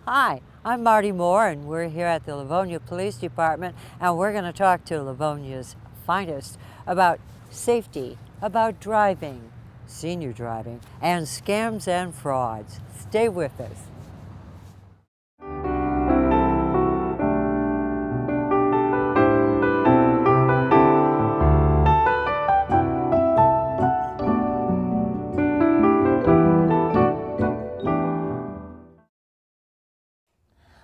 Hi, I'm Marty Moore, and we're here at the Livonia Police Department, and we're going to talk to Livonia's finest about safety, about driving, senior driving, and scams and frauds. Stay with us.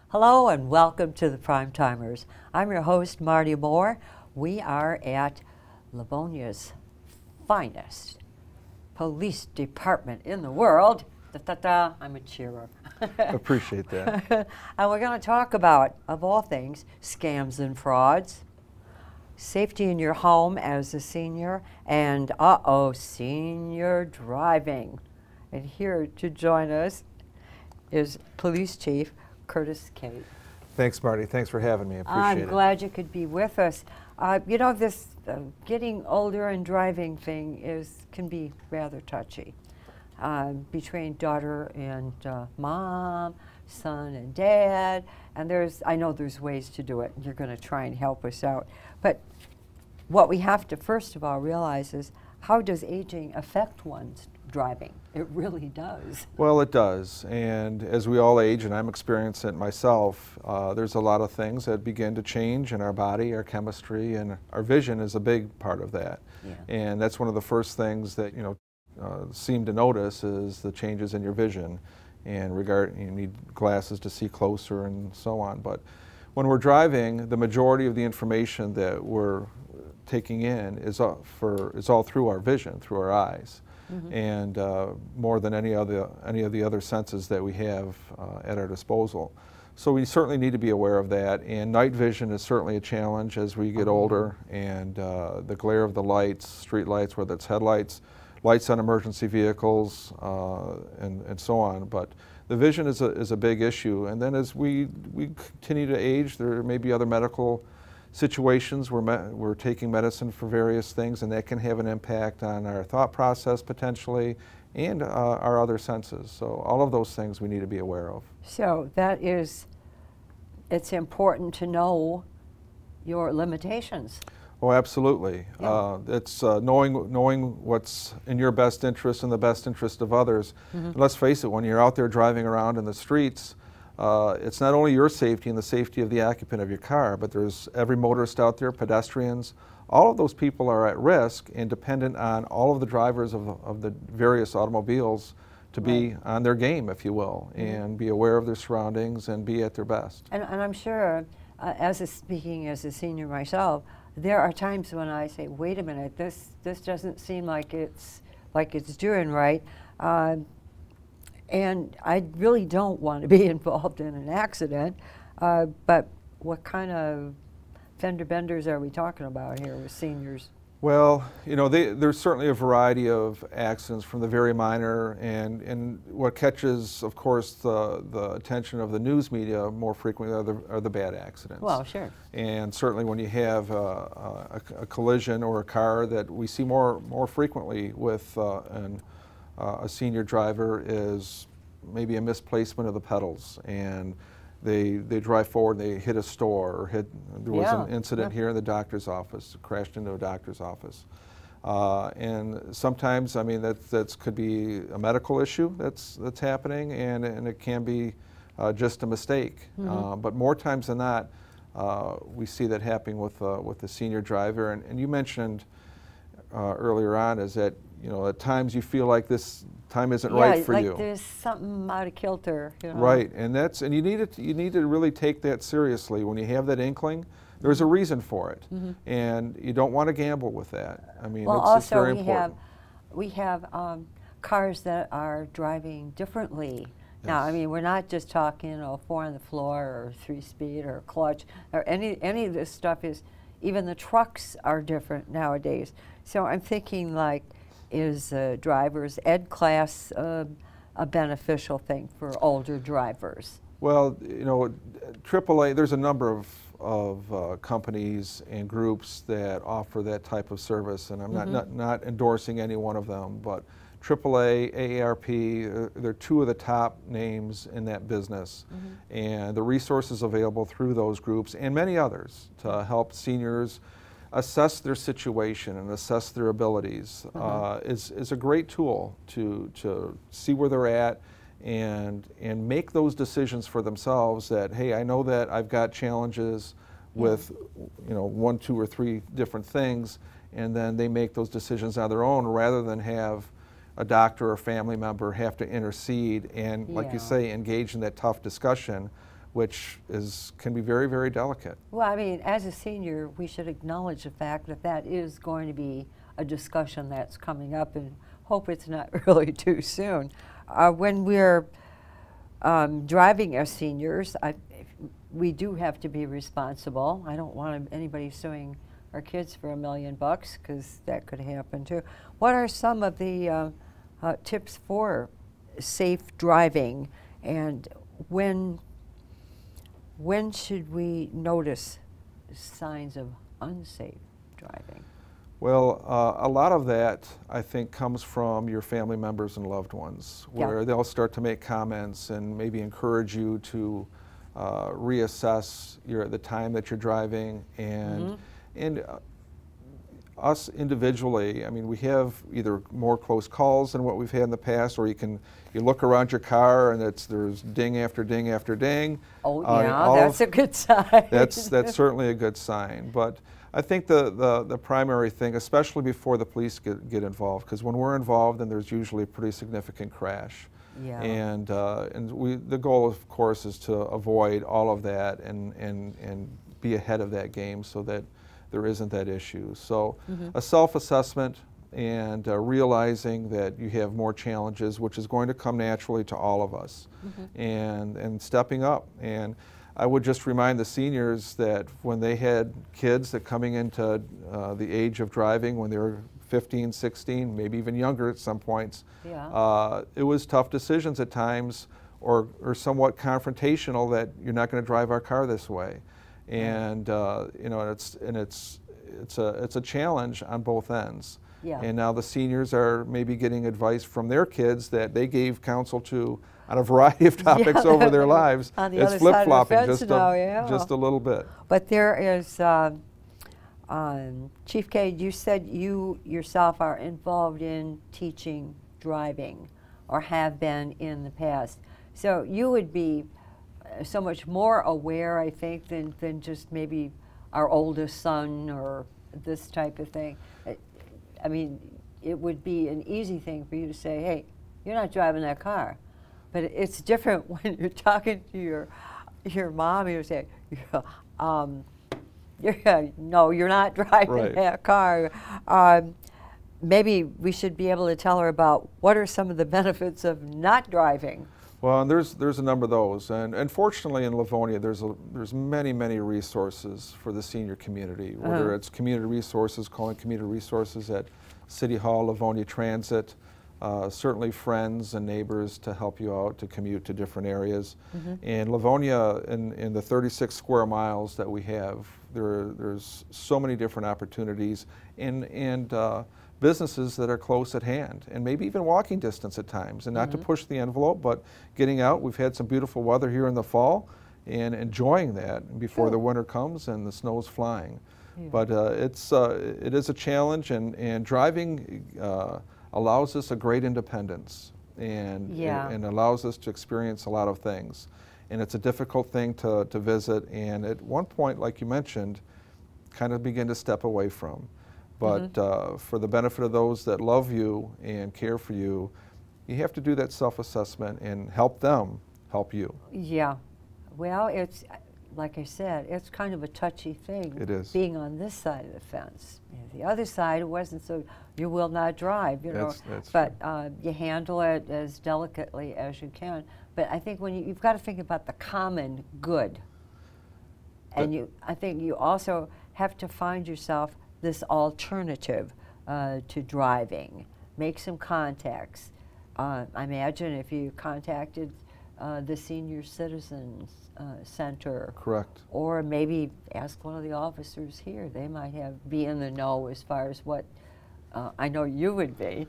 Hello and welcome to the Primetimers. I'm your host, Marty Moore. We are at Livonia's finest police department in the world. Da-da-da, I'm a cheerer. Appreciate that. And we're going to talk about, of all things, scams and frauds, safety in your home as a senior, and senior driving. And here to join us is Police Chief Curtis Cate. Thanks, Marty. Thanks for having me. I appreciate it. I'm glad you could be with us. You know, this getting older and driving thing can be rather touchy. Between daughter and mom, son and dad, and I know there's ways to do it, and you're going to try and help us out. But what we have to first of all realize is, how does aging affect one's driving? It really does. Well, it does, and as we all age, and I'm experiencing it myself, there's a lot of things that begin to change in our body, our chemistry, and our vision is a big part of that. Yeah. And that's one of the first things that seem to notice is the changes in your vision, and you need glasses to see closer and so on. But when we're driving, the majority of the information that we're taking in is all through our vision, through our eyes. Mm-hmm. And more than any of the other senses that we have at our disposal. So we certainly need to be aware of that, and night vision is certainly a challenge as we get older, and the glare of the lights, street lights, whether it's headlights, lights on emergency vehicles, and so on. But the vision is a big issue, and then as we continue to age, there may be other medical situations where we're taking medicine for various things, and that can have an impact on our thought process potentially, and our other senses. So all of those things we need to be aware of. So it's important to know your limitations. Oh, absolutely. Yeah. It's knowing what's in your best interest and the best interest of others. Mm-hmm. And let's face it, when you're out there driving around in the streets, it's not only your safety and the safety of the occupant of your car, but there's every motorist out there, pedestrians. All of those people are at risk and dependent on all of the drivers of the various automobiles to be on their game, if you will, mm-hmm. and be aware of their surroundings and be at their best. And I'm sure, speaking as a senior myself, there are times when I say, wait a minute, this doesn't seem like it's doing right. And I really don't want to be involved in an accident, but what kind of fender benders are we talking about here with seniors? Well, there's certainly a variety of accidents, from the very minor, and what catches, of course, the attention of the news media more frequently are the bad accidents. Well, sure. And certainly when you have a collision or a car that we see more frequently with a senior driver is maybe a misplacement of the pedals, and they drive forward and they hit a store, or there was an incident here in the doctor's office, crashed into a doctor's office. And sometimes, I mean, that could be a medical issue that's happening, and it can be just a mistake. Mm-hmm. But more times than not, we see that happening with the senior driver. And you mentioned earlier on is that, at times you feel like this time isn't right for you. Like there's something out of kilter. Right, and you need to really take that seriously. When you have that inkling, there's a reason for it, mm-hmm. and you don't want to gamble with that. I mean, it's very important. We have cars that are driving differently. Yes. Now, I mean, we're not just talking 4 on the floor or 3-speed or clutch or any of this stuff is. Even the trucks are different nowadays. So I'm thinking, like, is driver's ed class a beneficial thing for older drivers? Well, AAA, there's a number of companies and groups that offer that type of service, and I'm mm-hmm. not endorsing any one of them, but AAA, AARP, they're two of the top names in that business. And the resources available through those groups and many others to help seniors assess their situation and assess their abilities is a great tool to see where they're at and make those decisions for themselves that, hey, I know that I've got challenges with, you know, 1, 2, or 3 different things, and then they make those decisions on their own rather than have a doctor or family member have to intercede and, like you say, engage in that tough discussion, which can be very, very delicate. Well, I mean, as a senior, we should acknowledge the fact that that is going to be a discussion that's coming up, and hope it's not really too soon. When we're driving as seniors, we do have to be responsible. I don't want anybody suing our kids for $1 million, because that could happen too. What are some of the tips for safe driving, and when should we notice signs of unsafe driving? Well, a lot of that, I think, comes from your family members and loved ones, where they'll start to make comments and maybe encourage you to reassess the time that you're driving, and us individually, I mean, we have either more close calls than what we've had in the past, or you look around your car and there's ding after ding after ding. Oh, yeah, that's a good sign. That's certainly a good sign. But I think the primary thing, especially before the police get involved, because when we're involved, then there's usually a pretty significant crash. Yeah. And the goal, of course, is to avoid all of that and be ahead of that game so that there isn't that issue. So a self-assessment and realizing that you have more challenges, which is going to come naturally to all of us, and stepping up. And I would just remind the seniors that when they had kids that coming into the age of driving, when they were 15, 16, maybe even younger at some points, it was tough decisions at times, or somewhat confrontational, that you're not going to drive our car this way. And you know, it's a challenge on both ends. Yeah. And now the seniors are maybe getting advice from their kids that they gave counsel to on a variety of topics over their lives. On the it's other flip-flopping side of the fence just a little bit. But there is, Chief Cade, you said you yourself are involved in teaching driving, or have been in the past. So you would be so much more aware, I think, than just maybe our oldest son or this type of thing. I mean, it would be an easy thing for you to say, hey, you're not driving that car. But it's different when you're talking to your mom, and you say, no, you're not driving that car. Maybe we should be able to tell her about what are some of the benefits of not driving. Well, and there's a number of those, and fortunately in Livonia there's many resources for the senior community, whether it's community resources, calling community resources at City Hall, Livonia Transit, certainly friends and neighbors to help you out to commute to different areas. And Livonia, in the 36 square miles that we have, there's so many different opportunities and businesses that are close at hand, and maybe even walking distance at times, and not to push the envelope, but getting out. We've had some beautiful weather here in the fall, and enjoying that before the winter comes and the snow's flying. But it is a challenge, and driving allows us a great independence, and allows us to experience a lot of things. And it's a difficult thing to visit, and at one point, like you mentioned, kind of begin to step away from. But for the benefit of those that love you and care for you, you have to do that self-assessment and help them help you. Yeah. Well, it's, like I said, it's kind of a touchy thing. It is. Being on this side of the fence. The other side, it wasn't so, you will not drive, you know. But you handle it as delicately as you can. But I think when you've got to think about the common good. And I think you also have to find yourself this alternative to driving. Make some contacts. I imagine if you contacted the Senior Citizens Center. Correct. Or maybe ask one of the officers here. They might be in the know as far as what I know you would be.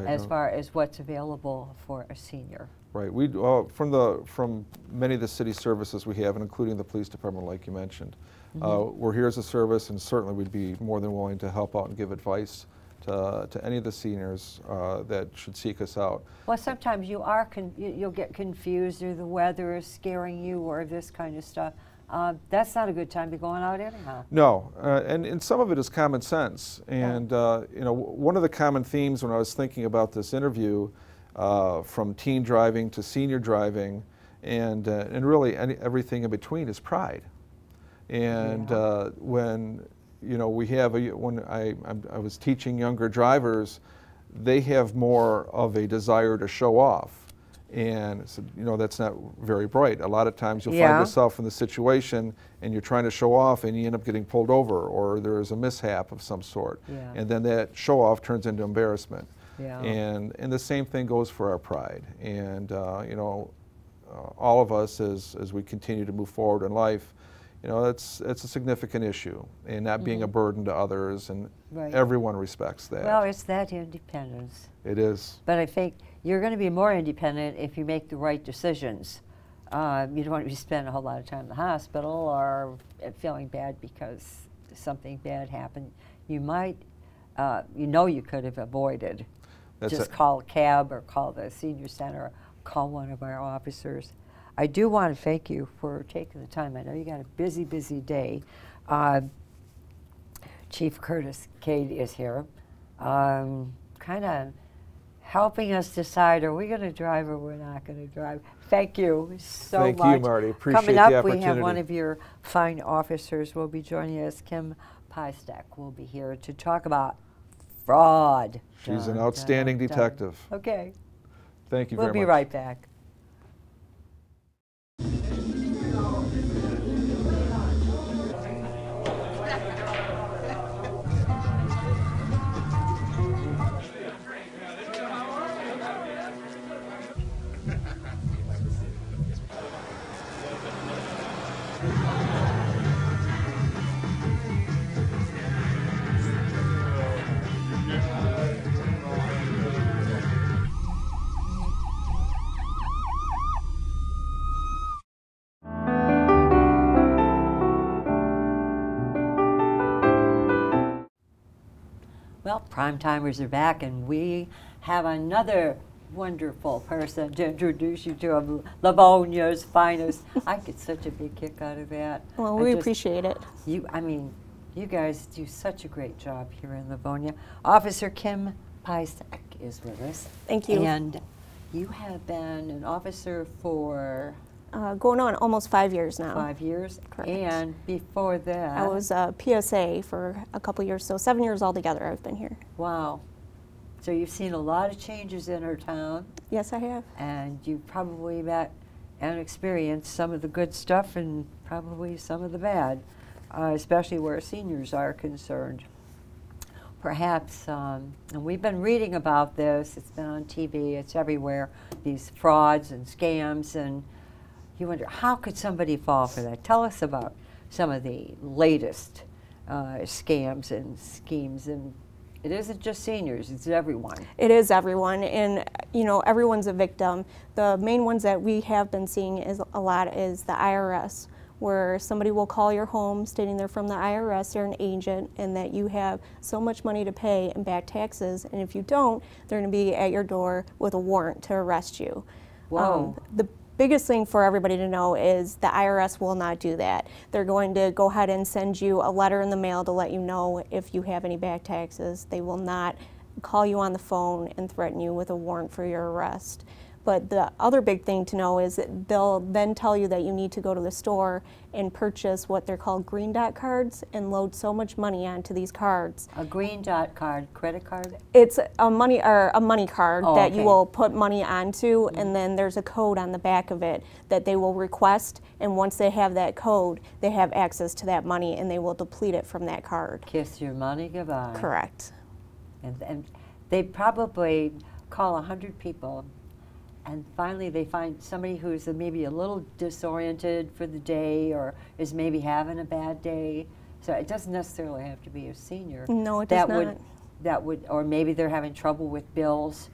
as far as what's available for a senior. Right. We from many of the city services we have, and including the police department, like you mentioned, we're here as a service, and certainly we'd be more than willing to help out and give advice to any of the seniors that should seek us out. Well, sometimes you'll get confused, or the weather is scaring you, or this kind of stuff. That's not a good time to be going out anyhow. No, and some of it is common sense. And you know, one of the common themes when I was thinking about this interview, from teen driving to senior driving, and really everything in between, is pride. And when we have when I was teaching younger drivers, they have more of a desire to show off. And so, that's not very bright. A lot of times you'll find yourself in the situation and you're trying to show off and you end up getting pulled over, or there's a mishap of some sort. And then that show off turns into embarrassment. And the same thing goes for our pride. And all of us, as we continue to move forward in life, it's a significant issue, and not being a burden to others, and everyone respects that. Well, it's that independence. It is. But I think you're going to be more independent if you make the right decisions. You don't want to be spending a whole lot of time in the hospital or feeling bad because something bad happened. You might, you could have avoided. Just call a cab or call the senior center or call one of our officers. I do want to thank you for taking the time. I know you got a busy, busy day. Chief Curtis Cade is here, kind of helping us decide, are we going to drive or we're not going to drive. Thank you so much. Thank you, Marty. Appreciate Coming the up, opportunity. we have one of your fine officers will be joining us. Kim Pystek will be here to talk about fraud. She's an outstanding detective. Okay. Thank you very much. We'll be right back. Well, Primetimers are back, and we have another wonderful person to introduce you to, of Livonia's finest. I get such a big kick out of that. Well, we appreciate it. You guys do such a great job here in Livonia. Officer Kim Pystek is with us. Thank you. And you have been an officer for? Going on almost 5 years now. 5 years? Correct. And before that? I was a PSA for a couple years, so 7 years altogether I've been here. Wow. So you've seen a lot of changes in our town. Yes, I have. And you've probably met and experienced some of the good stuff and probably some of the bad, especially where seniors are concerned. Perhaps, and we've been reading about this, it's been on TV, it's everywhere, these frauds and scams, and you wonder, how could somebody fall for that? Tell us about some of the latest scams and schemes. And it isn't just seniors, it's everyone. It is everyone, and everyone's a victim. The main ones that we have been seeing a lot is the IRS, where somebody will call your home stating they're from the IRS, they're an agent, and that you have so much money to pay in back taxes, and if you don't, they're going to be at your door with a warrant to arrest you. Wow. The biggest thing for everybody to know is the IRS will not do that. They're going to go ahead and send you a letter in the mail to let you know if you have any back taxes. They will not call you on the phone and threaten you with a warrant for your arrest. But the other big thing to know is that they'll then tell you that you need to go to the store and purchase what they're called green dot cards and load so much money onto these cards. A green dot card, credit card? It's a money card that you will put money onto, and then there's a code on the back of it that they will request, and once they have that code, they have access to that money and they will deplete it from that card. Kiss your money goodbye. Correct. And they probably call 100 people, and finally they find somebody who's maybe a little disoriented for the day or is maybe having a bad day. So it doesn't necessarily have to be a senior. No, it does not. that would, or maybe they're having trouble with bills,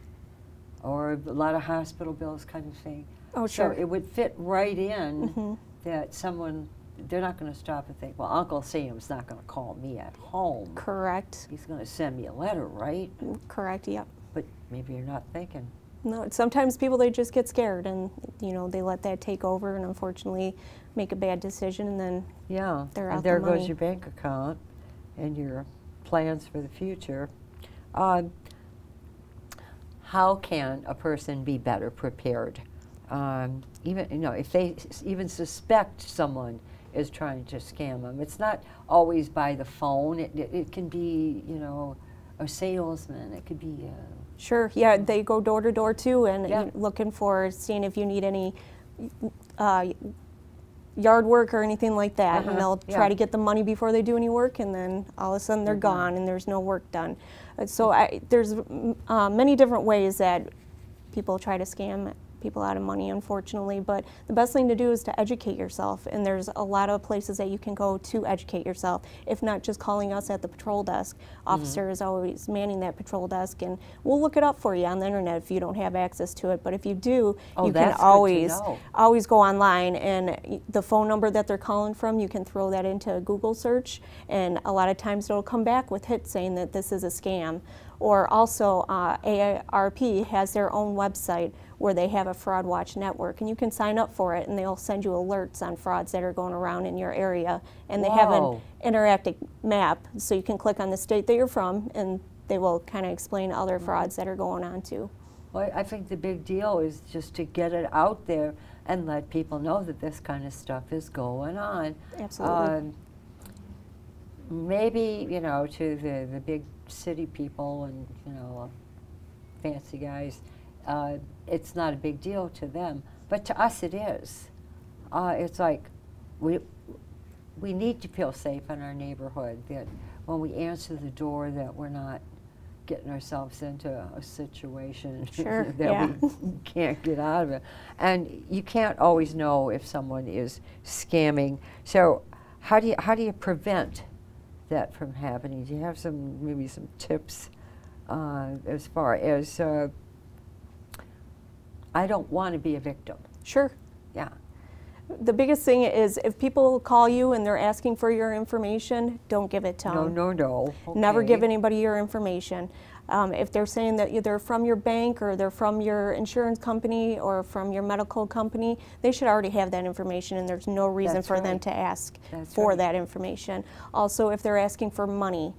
or a lot of hospital bills kind of thing. Oh, sure. So it would fit right in that someone, they're not going to stop and think, well, Uncle Sam's not going to call me at home. Correct. He's going to send me a letter, right? Correct, yep. But maybe you're not thinking. No, sometimes people, they just get scared and, you know, they let that take over and unfortunately make a bad decision, and then they're out and there the money. goes your bank account and your plans for the future. How can a person be better prepared? Even, you know, if they even suspect someone is trying to scam them, it's not always by the phone. It can be, you know, a salesman. It could be sure, yeah, they go door to door too, and looking for, seeing if you need any yard work or anything like that, and they'll try to get the money before they do any work, and then all of a sudden they're gone and there's no work done. So there's many different ways that people try to scam people out of money, unfortunately, but the best thing to do is to educate yourself, and there's a lot of places that you can go to educate yourself, if not just calling us at the patrol desk. Officer is always manning that patrol desk, and we'll look it up for you on the internet if you don't have access to it, but if you do, you can always go online, and the phone number that they're calling from, you can throw that into a Google search, and a lot of times it'll come back with hits saying that this is a scam. Or also, AARP has their own website where they have a fraud watch network, and you can sign up for it, and they'll send you alerts on frauds that are going around in your area. And they have an interactive map, so you can click on the state that you're from, and they will kind of explain other frauds that are going on too. Well, I think the big deal is just to get it out there and let people know that this kind of stuff is going on. Absolutely. Maybe, you know, to the big city people and, you know, fancy guys, it's not a big deal to them, but to us it is. It's like we need to feel safe in our neighborhood, that when we answer the door that we're not getting ourselves into a situation that we can't get out of it. And you can't always know if someone is scamming. So how do you prevent that from happening? Do you have maybe some tips as far as I don't want to be a victim? Sure. Yeah. The biggest thing is, if people call you and they're asking for your information, don't give it to them. No. Okay. Never give anybody your information. If they're saying that they're from your bank or they're from your insurance company or from your medical company, they should already have that information, and there's no reason for them to ask for that information. Also, if they're asking for money,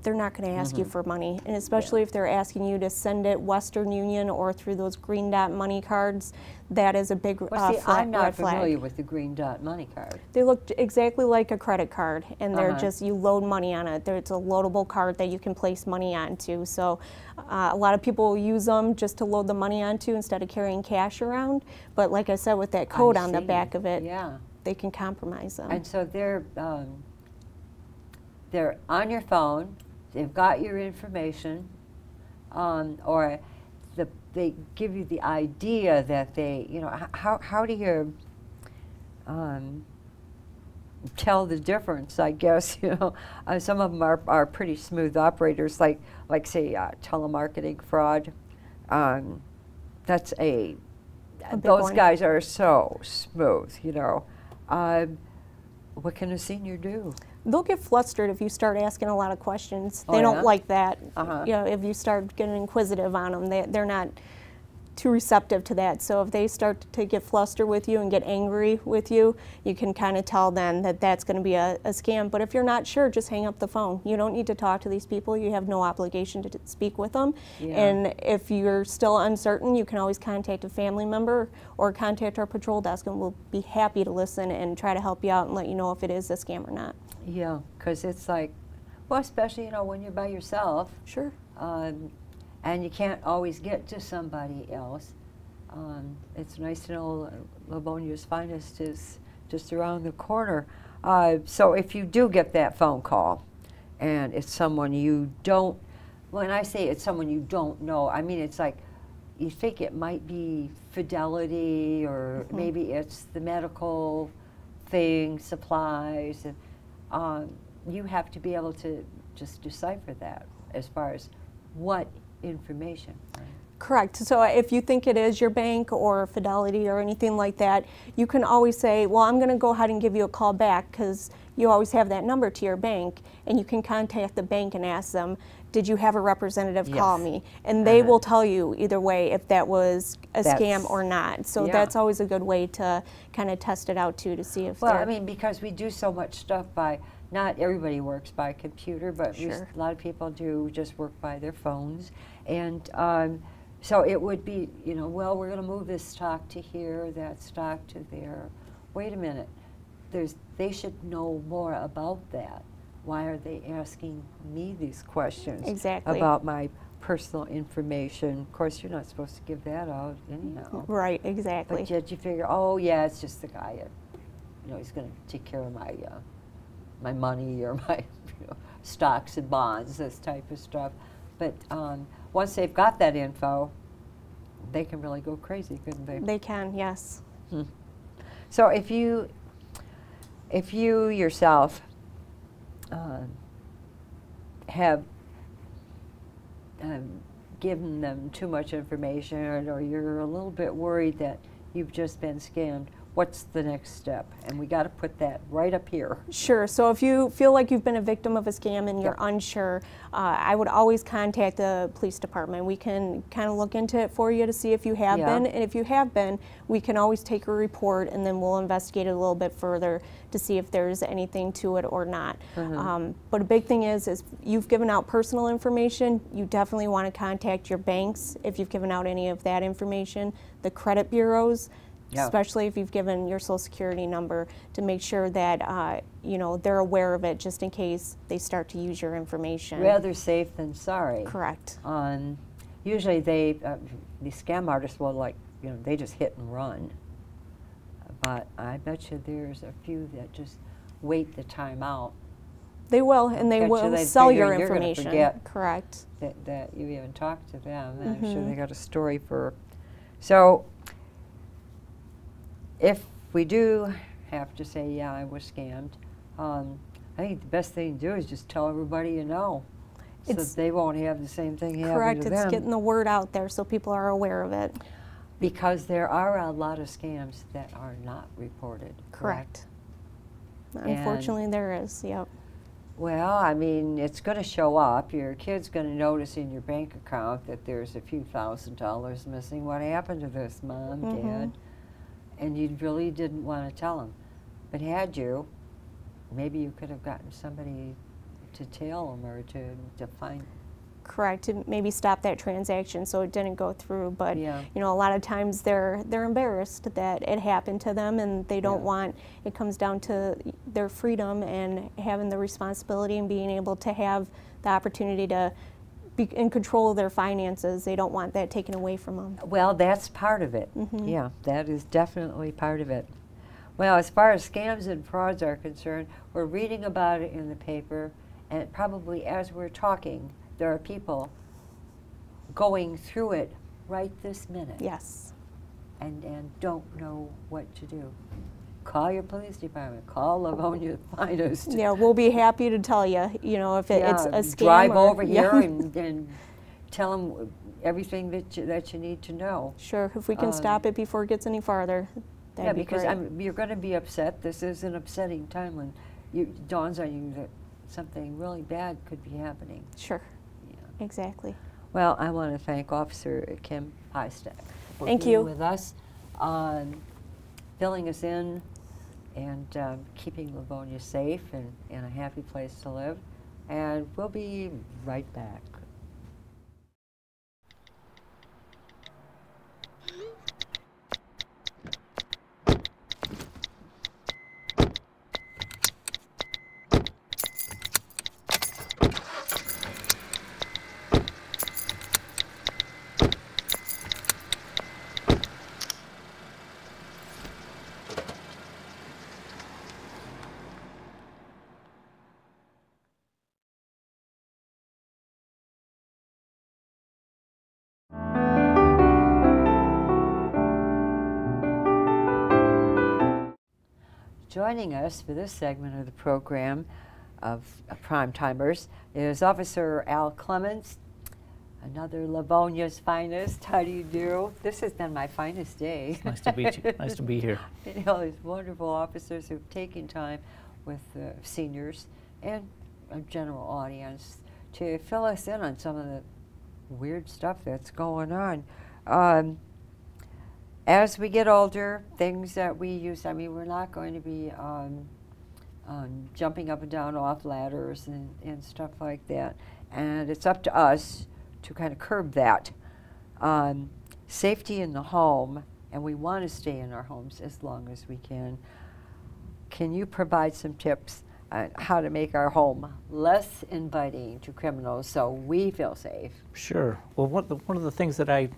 they're not going to ask you for money, and especially if they're asking you to send it Western Union or through those green dot money cards, that is a big I'm not red flag. familiar with the green dot money card. They look exactly like a credit card, and they're just, you load money on it. It's a loadable card that you can place money onto. So a lot of people use them just to load the money onto instead of carrying cash around. But like I said, with that code on the back of it, they can compromise them. And so they're on your phone. They've got your information, or they give you the idea that they, you know, how do you tell the difference, I guess, you know? Some of them are pretty smooth operators, like say, telemarketing fraud. That's those guys are so smooth, you know. What can a senior do? They'll get flustered if you start asking a lot of questions. They don't like that. You know, if you start getting inquisitive on them, they're not too receptive to that. So if they start to get flustered with you and get angry with you, you can kind of tell then that that's going to be a scam. But if you're not sure, just hang up the phone. You don't need to talk to these people. You have no obligation to speak with them. And if you're still uncertain, you can always contact a family member or contact our patrol desk, and we'll be happy to listen and try to help you out and let you know if it is a scam or not. Yeah, because it's like, well, especially, you know, when you're by yourself. Sure. And you can't always get to somebody else. It's nice to know Livonia's Finest is just around the corner. So if you do get that phone call, and it's someone you don't, when I say it's someone you don't know, I mean it's like you think it might be Fidelity, or maybe it's the medical thing, supplies, and you have to be able to just decipher that. as far as what information, right? Correct. So if you think it is your bank or Fidelity or anything like that, you can always say, well, I'm going to go ahead and give you a call back, because you always have that number to your bank, and you can contact the bank and ask them, did you have a representative call me? And they will tell you either way if that was a scam or not. So that's always a good way to kind of test it out too, to see if Well, I mean, because we do so much stuff by, not everybody works by computer, but a lot of people do just work by their phones. And so it would be, you know, well, we're going to move this stock to here, that stock to there. Wait a minute. They should know more about that. Why are they asking me these questions about my personal information? Of course, you're not supposed to give that out anyhow. Right, exactly. But yet you figure, oh, yeah, it's just the guy, you know, he's going to take care of my my money or my stocks and bonds, this type of stuff. But once they've got that info, they can really go crazy, couldn't they? They can, yes. So if you yourself have given them too much information, or you're a little bit worried that you've just been scammed, what's the next step? And we got to put that right up here. Sure. So if you feel like you've been a victim of a scam and you're unsure, I would always contact the police department. We can kind of look into it for you to see if you have been. And if you have been, we can always take a report, and then we'll investigate it a little bit further to see if there's anything to it or not. But a big thing is you've given out personal information, you definitely want to contact your banks if you've given out any of that information, the credit bureaus, especially if you've given your Social Security number, to make sure that you know, they're aware of it, just in case they start to use your information. Rather safe than sorry. Correct. Usually the scam artists will, like, you know, they just hit and run. But I bet you there's a few that just wait the time out. They will, and they will sell your information. Correct. That you even talked to them. I'm sure they got a story for. So if we do have to say, yeah, I was scammed, I think the best thing to do is just tell everybody you know, so that they won't have the same thing happen to them. Correct. It's getting the word out there so people are aware of it. Because there are a lot of scams that are not reported. Correct. Unfortunately, there is. Yep. Well, I mean, it's going to show up. Your kid's going to notice in your bank account that there's a few $1,000s missing. What happened to this, Mom, Dad? And you really didn't want to tell them. But had you, maybe you could have gotten somebody to tell them or to find. Correct, to maybe stop that transaction so it didn't go through. But you know, a lot of times they're embarrassed that it happened to them, and they don't want. It comes down to their freedom and having the responsibility and being able to have the opportunity to be in control of their finances. They don't want that taken away from them. Well, that's part of it. Yeah, that is definitely part of it. Well, as far as scams and frauds are concerned, we're reading about it in the paper, and probably as we're talking, there are people going through it right this minute. Yes. And don't know what to do. Call your police department. Call Livonia Finest. Yeah, we'll be happy to tell you, you know, if it's a scam. Drive over here and tell them everything that you need to know. Sure, if we can stop it before it gets any farther, that'd be because great. you're going to be upset. This is an upsetting time when it dawns on you that something really bad could be happening. Sure. Exactly. Well, I want to thank Officer Kim Hystad for being being with us, filling us in, and keeping Livonia safe and in a happy place to live. And we'll be right back. Joining us for this segment of the program Primetimers is Officer Al Clements, another Livonia's finest. How do you do? This has been my finest day. It's nice to meet you. Nice to be here. You know, these wonderful officers who've taken time with seniors and a general audience to fill us in on some of the weird stuff that's going on. As we get older, things that we use, I mean, we're not going to be jumping up and down off ladders and stuff like that. And it's up to us to kind of curb that. Safety in the home, and we want to stay in our homes as long as we can. Can you provide some tips on how to make our home less inviting to criminals so we feel safe? Sure. Well, one of the things that I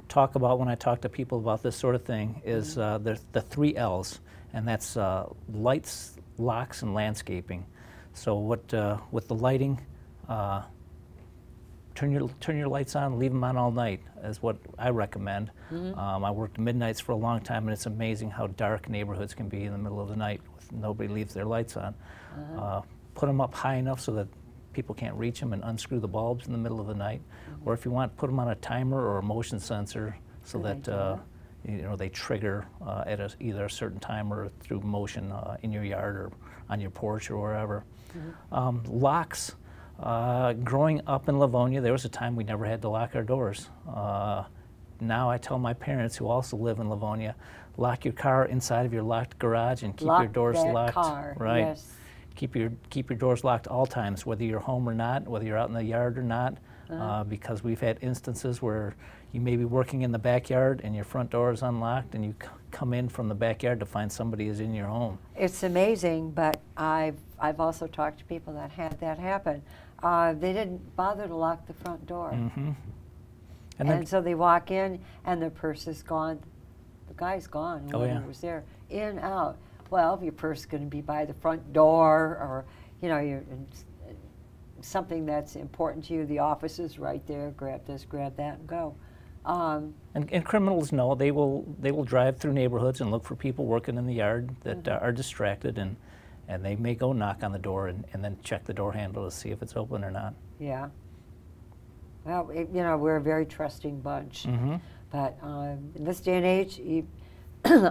talk about when I talk to people about this sort of thing is the 3 L's, and that's lights, locks, and landscaping. So with the lighting, turn your lights on, leave them on all night is what I recommend. I worked midnights for a long time, and it's amazing how dark neighborhoods can be in the middle of the night if nobody leaves their lights on. Put them up high enough so that people can't reach them, and unscrew the bulbs in the middle of the night. Or if you want, put them on a timer or a motion sensor so that you know, they trigger at either a certain time or through motion in your yard or on your porch or wherever. Locks. Growing up in Livonia, there was a time we never had to lock our doors. Now I tell my parents, who also live in Livonia, lock your car inside of your locked garage and keep your doors locked. Car. Right. Yes. Keep your doors locked all times, whether you're home or not, whether you're out in the yard or not, because we've had instances where you may be working in the backyard and your front door is unlocked, and you come in from the backyard to find somebody is in your home. It's amazing, but I've also talked to people that had that happen. They didn't bother to lock the front door. And so they walk in and their purse is gone. The guy's gone, whoever was there, in, out. Well, your purse is going to be by the front door, or, you know, something that's important to you. The office is right there. Grab this, grab that, and go. And criminals know they will drive through neighborhoods and look for people working in the yard that are distracted, and they may go knock on the door and then check the door handle to see if it's open or not. Yeah. Well, you know, we're a very trusting bunch. But in this day and age, the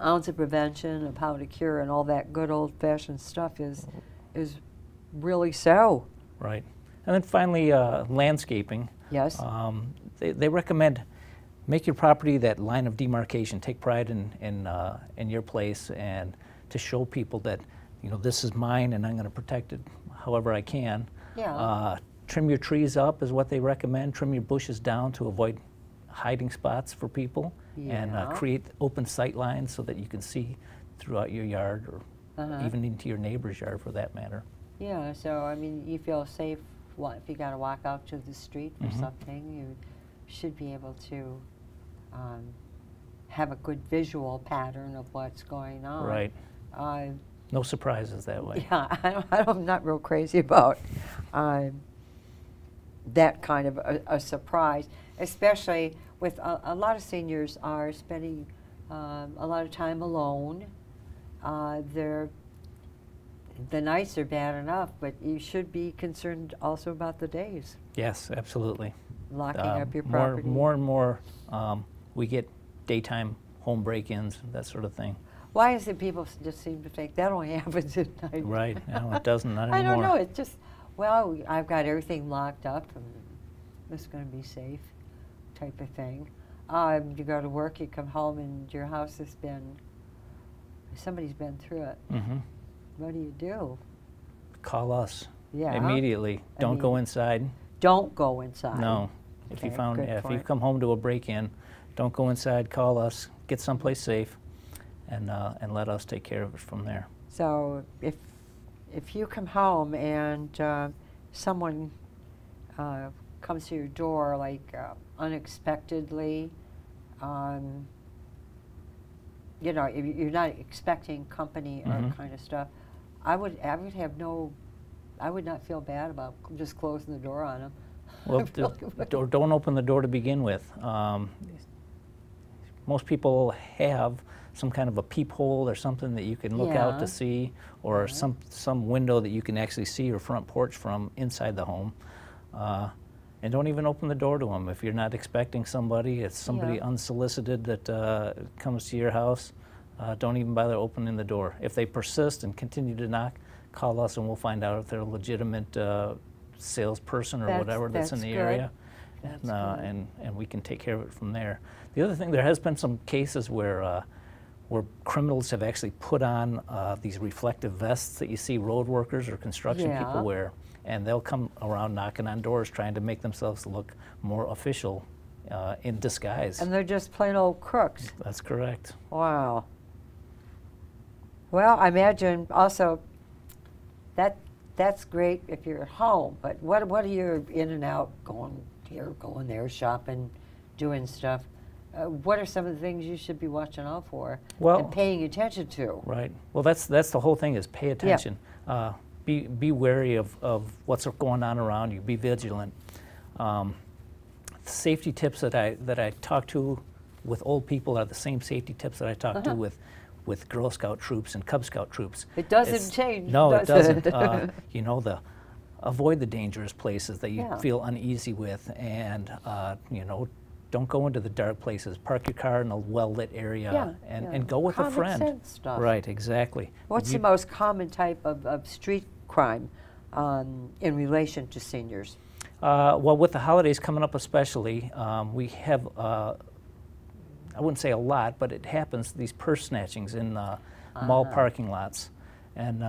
ounce of prevention, a pound of cure, and all that good old-fashioned stuff is really so. Right. And then finally, landscaping. Yes. They recommend make your property that line of demarcation. Take pride in your place, and to show people that, you know, this is mine and I'm going to protect it however I can. Yeah. Trim your trees up is what they recommend. Trim your bushes down to avoid hiding spots for people, and create open sight lines so that you can see throughout your yard, or even into your neighbor's yard for that matter. Yeah, so I mean, you feel safe. If you got to walk out to the street for something, you should be able to have a good visual pattern of what's going on. Right. No surprises that way. Yeah, I'm not real crazy about that kind of a surprise, especially with a lot of seniors are spending a lot of time alone. The nights are bad enough, but you should be concerned also about the days. Yes, absolutely. Locking up your property. More and more, we get daytime home break-ins, that sort of thing. Why is it people just seem to think that only happens at night? Right. No, it doesn't, not anymore. I don't know. It's just, well, I've got everything locked up, and this is going to be safe, type of thing. You go to work, you come home, and your house has been, somebody's been through it. What do? Call us. Yeah. Immediately. Don't go inside. Don't go inside. No. Okay, if you come home to a break-in, don't go inside. Call us. Get someplace safe, and let us take care of it from there. So if you come home and someone comes to your door like unexpectedly, you know, if you're not expecting company or kind of stuff, I would not feel bad about just closing the door on them. Well, don't open the door to begin with. Most people have some kind of a peephole or something that you can look out to see, or some window that you can actually see your front porch from inside the home. And don't even open the door to them if you're not expecting somebody. It's somebody unsolicited that comes to your house. Don't even bother opening the door. If they persist and continue to knock, call us and we'll find out if they're a legitimate salesperson or whatever that's in the area. And we can take care of it from there. The other thing, there has been some cases where criminals have actually put on these reflective vests that you see road workers or construction people wear, and they'll come around knocking on doors trying to make themselves look more official in disguise. And they're just plain old crooks. That's correct. Wow. Well, I imagine also that's great if you're at home, but what are you in and out, going here, going there, shopping, doing stuff? What are some of the things you should be watching out for and paying attention to? Right. Well, that's the whole thing, is pay attention. Be wary of what's going on around you. Be vigilant. Safety tips that I talk to with old people are the same safety tips that I talk to with Girl Scout troops and Cub Scout troops. It doesn't change. No, does it doesn't. You know, avoid the dangerous places that you feel uneasy with, and you know, don't go into the dark places. Park your car in a well-lit area, and go with a friend. Common sense stuff. Right, exactly. What's the most common type of street crime in relation to seniors? Well, with the holidays coming up especially, we have, I wouldn't say a lot, but it happens, these purse snatchings in mall parking lots. And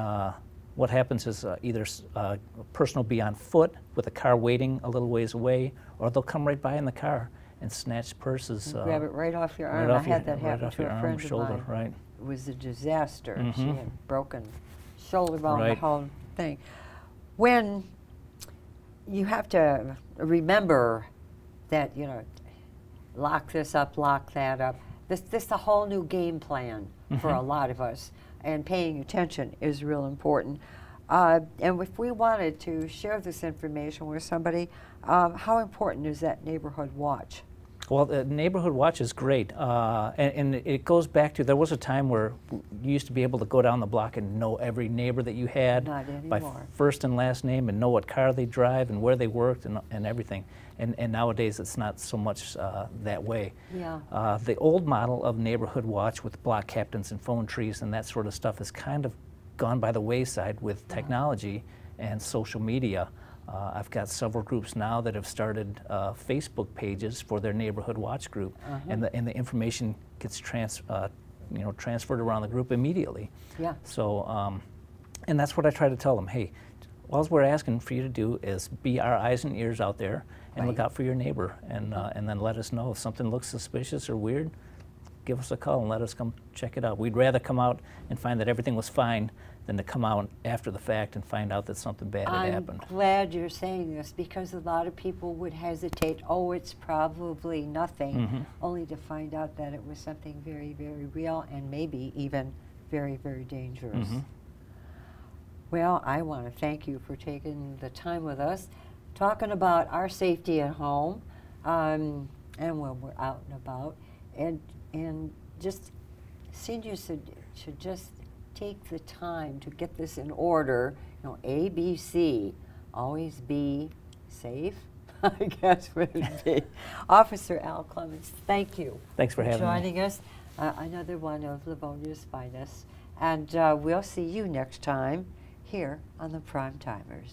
what happens is either a person will be on foot with a car waiting a little ways away, or they'll come right by in the car and snatch purses. And grab it right off your arm. I had that happen to a friend of mine. Right. It was a disaster. She had broken shoulder bone, the whole thing. When you have to remember that, you know, lock this up, lock that up. This is a whole new game plan for a lot of us, and paying attention is real important. And if we wanted to share this information with somebody, how important is that neighborhood watch? Well, the neighborhood watch is great, and it goes back to, there was a time where you used to be able to go down the block and know every neighbor that you had by first and last name, and know what car they drive and where they worked and everything. And nowadays it's not so much that way. Yeah. The old model of neighborhood watch with block captains and phone trees and that sort of stuff has kind of gone by the wayside with technology and social media. I've got several groups now that have started Facebook pages for their neighborhood watch group, and the information gets transferred around the group immediately. Yeah. So, and that's what I try to tell them. Hey, all we're asking for you to do is be our eyes and ears out there and look out for your neighbor, and then let us know if something looks suspicious or weird. Give us a call and let us come check it out. We'd rather come out and find that everything was fine than to come out after the fact and find out that something bad had happened. I'm glad you're saying this, because a lot of people would hesitate, oh, it's probably nothing, only to find out that it was something very, very real, and maybe even very, very dangerous. Well, I want to thank you for taking the time with us, talking about our safety at home, and when we're out and about, and just seniors should just take the time to get this in order. You know, ABC, always be safe, I guess would be. Officer Al Clements, thank you. Thanks for having me. Joining us, another one of Livonia's finest. And we'll see you next time here on the Primetimers.